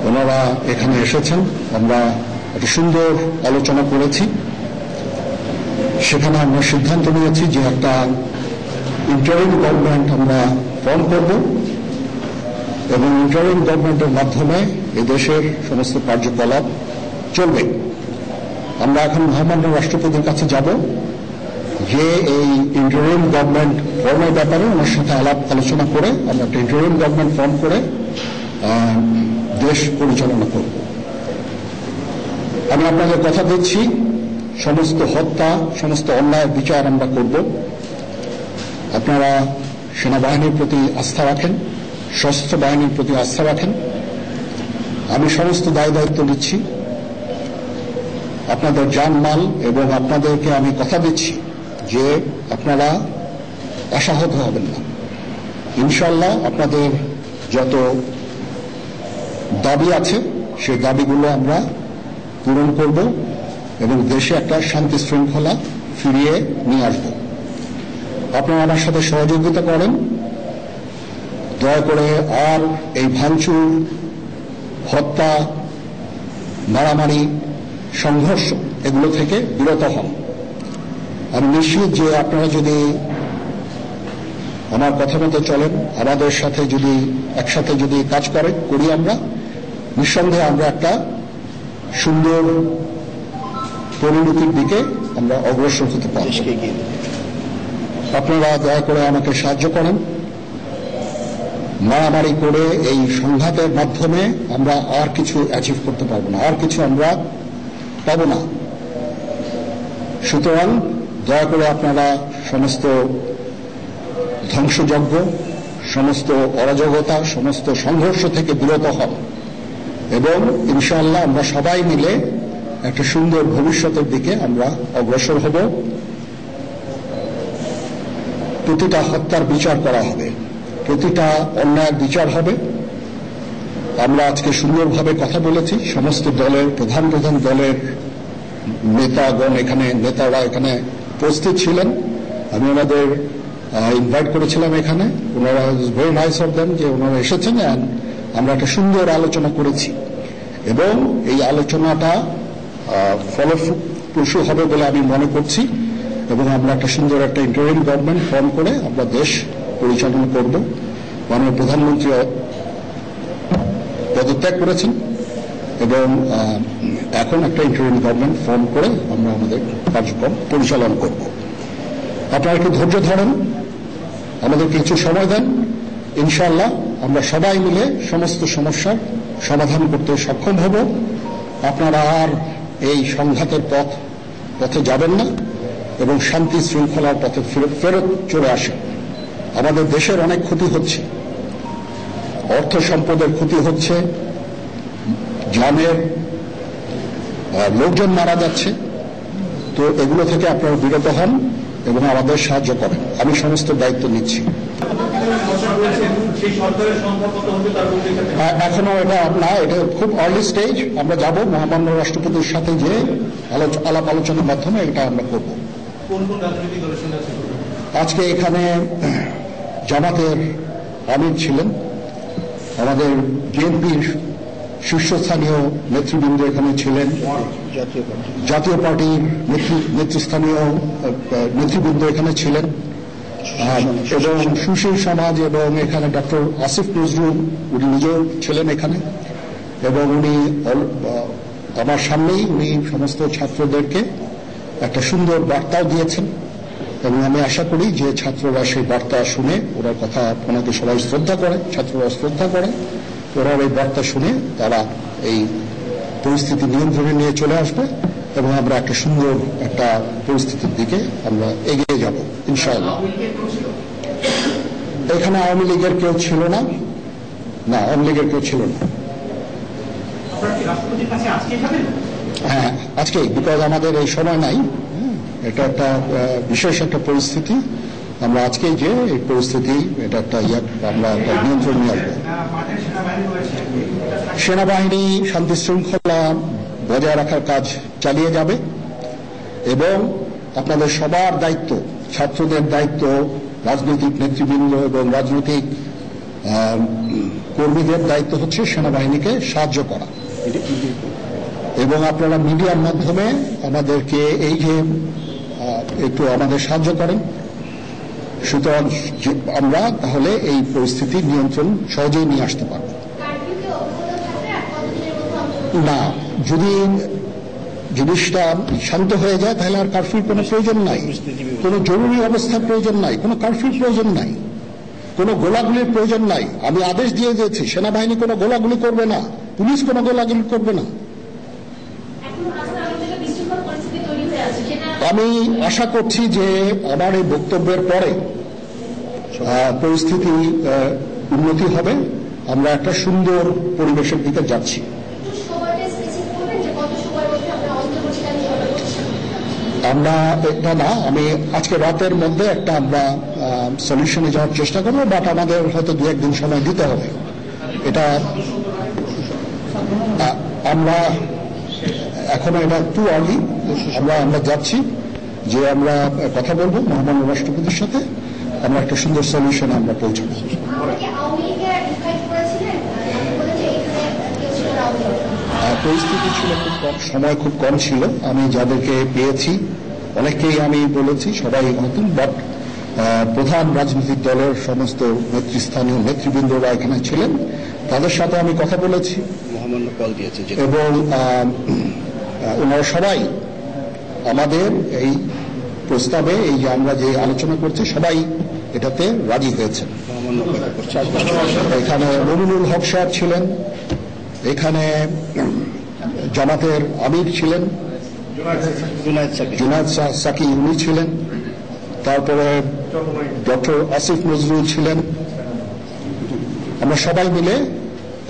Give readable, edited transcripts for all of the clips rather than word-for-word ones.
ওনারা এখানে এসেছেন। আমরা একটা সুন্দর আলোচনা করেছি। সেখানে আমরা সিদ্ধান্ত নিয়েছি যে একটা ইন্টারিম গভর্নমেন্ট আমরা ফর্ম করব এবং ইন্টারিম গভর্নমেন্টের মাধ্যমে এদেশের সমস্ত কার্যকলাপ চলবে। আমরা এখন মহামান্য রাষ্ট্রপতির কাছে যাব যে এই ইন্টারিম গভর্নমেন্ট ফর্মের ব্যাপারে ওনার সাথে আলোচনা করে আমরা একটা ইন্টারিম গভর্নমেন্ট ফর্ম করে দেশ পরিচালনা করব। আমি আপনাদের কথা দিচ্ছি, সমস্ত হত্যা, সমস্ত অন্যায়ের বিচার আমরা করব। আপনারা সেনাবাহিনীর প্রতি আস্থা রাখেন, সশস্ত্র বাহিনীর প্রতি আস্থা রাখেন। আমি সমস্ত দায় দায়িত্ব নিচ্ছি। আপনাদের জানমাল এবং আপনাদেরকে আমি কথা দিচ্ছি যে আপনারা আশাহত হবেন না। ইনশাআল্লাহ আপনাদের যত দাবি আছে সেই দাবিগুলো আমরা পূরণ করব এবং দেশে একটা শান্তি শৃঙ্খলা ফিরিয়ে নিয়ে আসব। আপনারা আমার সাথে সহযোগিতা করেন। দয়া করে আর এই ভাঙচুর, হত্যা, মারামারি, সংঘর্ষ এগুলো থেকে বিরত হন। আমি নিশ্চিত যে আপনারা যদি আমার কথা মতো চলেন, আমাদের সাথে যদি একসাথে যদি কাজ করি আমরা, নিঃসন্দেহে আমরা একটা সুন্দর পরিণতির দিকে আমরা অগ্রসর হতে পারি। আপনারা দয়া করে আমাকে সাহায্য করেন। মারামারি করে এই সংঘাতের মাধ্যমে আমরা আর কিছু অ্যাচিভ করতে পারবো না, আর কিছু আমরা পাবো না। সুতরাং দয়া করে আপনারা সমস্ত ধ্বংসযজ্ঞ, সমস্ত অরাজকতা, সমস্ত সংঘর্ষ থেকে বিরত হন এবং ইনশাআল্লাহ আমরা সবাই মিলে একটা সুন্দর ভবিষ্যতের দিকে আমরা অগ্রসর হব। প্রতিটা হত্যার বিচার করা হবে, প্রতিটা অন্যায়ের বিচার হবে। আমরা আজকে সুন্দরভাবে কথা বলেছি। সমস্ত দলের প্রধান দলের নেতারা এখানে উপস্থিত ছিলেন। আমি ওনাদের ইনভাইট করেছিলাম এখানে। ওনারা ভেরি নাইস অফ দেম যে ওনারা এসেছেন। আমরা একটা সুন্দর আলোচনা করেছি এবং এই আলোচনাটা ফলপ্রসূ হবে বলে আমি মনে করছি এবং আমরা একটা সুন্দর একটা ইন্টারিম গভর্নমেন্ট ফর্ম করে আমরা দেশ পরিচালনা করব। মাননীয় প্রধানমন্ত্রী পদত্যাগ করেছেন এবং এখন একটা ইন্টারিম গভর্নমেন্ট ফর্ম করে আমরা আমাদের কার্যক্রম পরিচালনা করব। আপনারা একটু ধৈর্য ধরেন, আমাদের কিছু সময় দেন। ইনশাআল্লাহ আমরা সবাই মিলে সমস্ত সমস্যার সমাধান করতে সক্ষম হব। আপনারা আর এই সংঘাতের পথে যাবেন না এবং শান্তি শৃঙ্খলার পথে ফেরত চলে আসেন। আমাদের দেশের অনেক ক্ষতি হচ্ছে, অর্থ সম্পদের ক্ষতি হচ্ছে, জানের লোকজন মারা যাচ্ছে। তো এগুলো থেকে আপনারা বিরত হন এবং আমাদের সাহায্য করেন। আমি সমস্ত দায়িত্ব নিচ্ছি। এখনো এটা খুব আর্লি স্টেজ। আমরা যাব মহামান্য রাষ্ট্রপতির সাথে যে আলাপ আলোচনার মাধ্যমে এটা আমরা করব। আজকে এখানে জামাতের আমির ছিলেন, আমাদের বিএনপির শীর্ষস্থানীয় নেতৃবৃন্দ এখানে ছিলেন, জাতীয় পার্টির নেতৃস্থানীয় নেতৃবৃন্দ এখানে ছিলেন এবং সুশীল সমাজ এবং এখানে ডক্টর আসিফ নজরুল উনি নিজেও ছিলেন এখানে এবং উনি আমার সামনেই উনি সমস্ত ছাত্রদেরকে একটা সুন্দর বার্তাও দিয়েছেন এবং আমি আশা করি যে ছাত্ররা সেই বার্তা শুনে ওরা কথা ওনাকে সবাই শ্রদ্ধা করে, ছাত্ররা শ্রদ্ধা করে, ওরা এই বার্তা শুনে তারা এই পরিস্থিতি নিয়ন্ত্রণে নিয়ে চলে আসবে এবং আমরা একটা সুন্দর একটা পরিস্থিতির দিকে আমরা এগিয়ে যাব ইনশাআল্লাহ। এখানে আওয়ামী লীগের কেউ ছিল না, আওয়ামী লীগের কেউ ছিল না। হ্যাঁ, আজকেই, বিকজ আমাদের এই সময় নাই। এটা একটা বিশেষ একটা পরিস্থিতি। আমরা আজকেই যে এই পরিস্থিতি এটা একটা আমরা একটা নিয়ন্ত্রণ নিয়ে আসবো। সেনাবাহিনী শান্তি শৃঙ্খলা বজায় রাখার কাজ চালিয়ে যাবে এবং আপনাদের সবার দায়িত্ব, ছাত্রদের দায়িত্ব, রাজনৈতিক নেতৃবৃন্দ এবং রাজনৈতিক কর্মীদের দায়িত্ব হচ্ছে সেনাবাহিনীকে সাহায্য করা, এবং আপনারা মিডিয়ার মাধ্যমে আমাদেরকে এই যে একটু আমাদের সাহায্য করেন, সুতরাং আমরা তাহলে এই পরিস্থিতি নিয়ন্ত্রণ সহজেই নিয়ে আসতে পারব। না, যদি জিনিসটা শান্ত হয়ে যায় তাহলে আর কারফিউর কোনো প্রয়োজন নাই, কোনো জরুরি অবস্থার প্রয়োজন নাই, কোনো কারফিউর প্রয়োজন নাই, কোনো গোলাগুলির প্রয়োজন নাই। আমি আদেশ দিয়ে দিয়েছি সেনাবাহিনী কোনো গোলাগুলি করবে না, পুলিশ কোনো গোলাগুলি করবে না। আমি আশা করছি যে আমার এই বক্তব্যের পরে পরিস্থিতি উন্নতি হবে, আমরা একটা সুন্দর পরিবেশের দিকে যাচ্ছি। আমরা এটা না, আমি আজকে রাতের মধ্যে একটা আমরা সলিউশনে যাওয়ার চেষ্টা করবো, বাট আমাদের হয়তো 2-1 দিন সময় দিতে হবে। এটা আমরা এখনো এটা টু আর্লি, আমরা যাচ্ছি যে আমরা কথা বলবো মহামান্য রাষ্ট্রপতির সাথে, আমরা একটা সুন্দর সলিউশনে আমরা পৌঁছাবো। পরিস্থিতি ছিল খুব কম, সময় খুব কম ছিল। আমি যাদেরকে পেয়েছি অনেককেই আমি বলেছি, সবাই নতুন, বাট প্রধান রাজনৈতিক দলের সমস্ত নেতৃস্থানীয় নেতৃবৃন্দরা এখানে ছিলেন, তাদের সাথে আমি কথা বলেছি এবং ওনারা সবাই আমাদের এই প্রস্তাবে, এই যে আমরা যে আলোচনা করছি, সবাই এটাতে রাজি হয়েছেন। এখানে মমিনুল হক সাহেব ছিলেন, এখানে জামাতের আমির ছিলেন, জুনায়েদ সাকি উনি ছিলেন, তারপরে ডক্টর আসিফ নজরুল ছিলেন। আমরা সবাই মিলে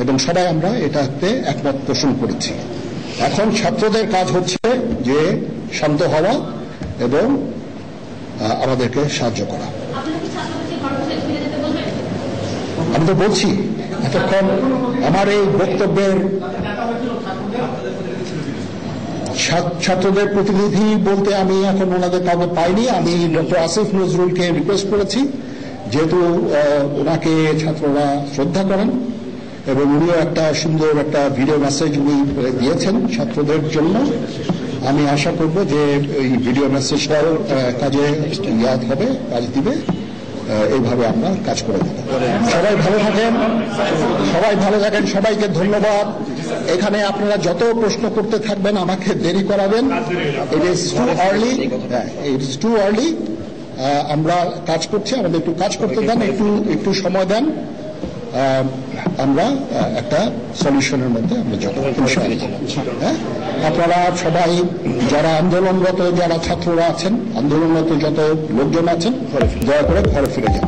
এবং সবাই আমরা এটাতে একমত পোষণ করেছি। এখন ছাত্রদের কাজ হচ্ছে যে শান্ত হওয়া এবং আমাদেরকে সাহায্য করা। আমি তো বলছি এতক্ষণ আমার এই বক্তব্যের ছাত্রদের প্রতিনিধি বলতে আমি এখন ওনাদের কাউকে পাইনি। আমি ডক্টর আসিফ নজরুলকে রিকোয়েস্ট করেছি, যেহেতু ওনাকে ছাত্ররা শ্রদ্ধা করেন এবং উনিও একটা সুন্দর একটা ভিডিও মেসেজ উনি দিয়েছেন ছাত্রদের জন্য। আমি আশা করব যে এই ভিডিও মেসেজটাও কাজে ইয়াদ হবে, কাজ দিবে। এইভাবে আমরা কাজ করে দেব। সবাই ভালো থাকেন, সবাই ভালো থাকেন, সবাইকে ধন্যবাদ। এখানে আপনারা যত প্রশ্ন করতে থাকবেন আমাকে দেরি করাবেন। It is too early. আমরা কাজ করছি, আমাদের একটু কাজ করতে দেন, একটু সময় দেন, আমরা একটা সলিউশনের মধ্যে আমরা যাব। হ্যাঁ, আপনারা সবাই যারা আন্দোলনরত, যারা ছাত্ররা আছেন, আন্দোলনরত যত লোকজন আছেন, দয়া করে ঘরে ফিরে যান।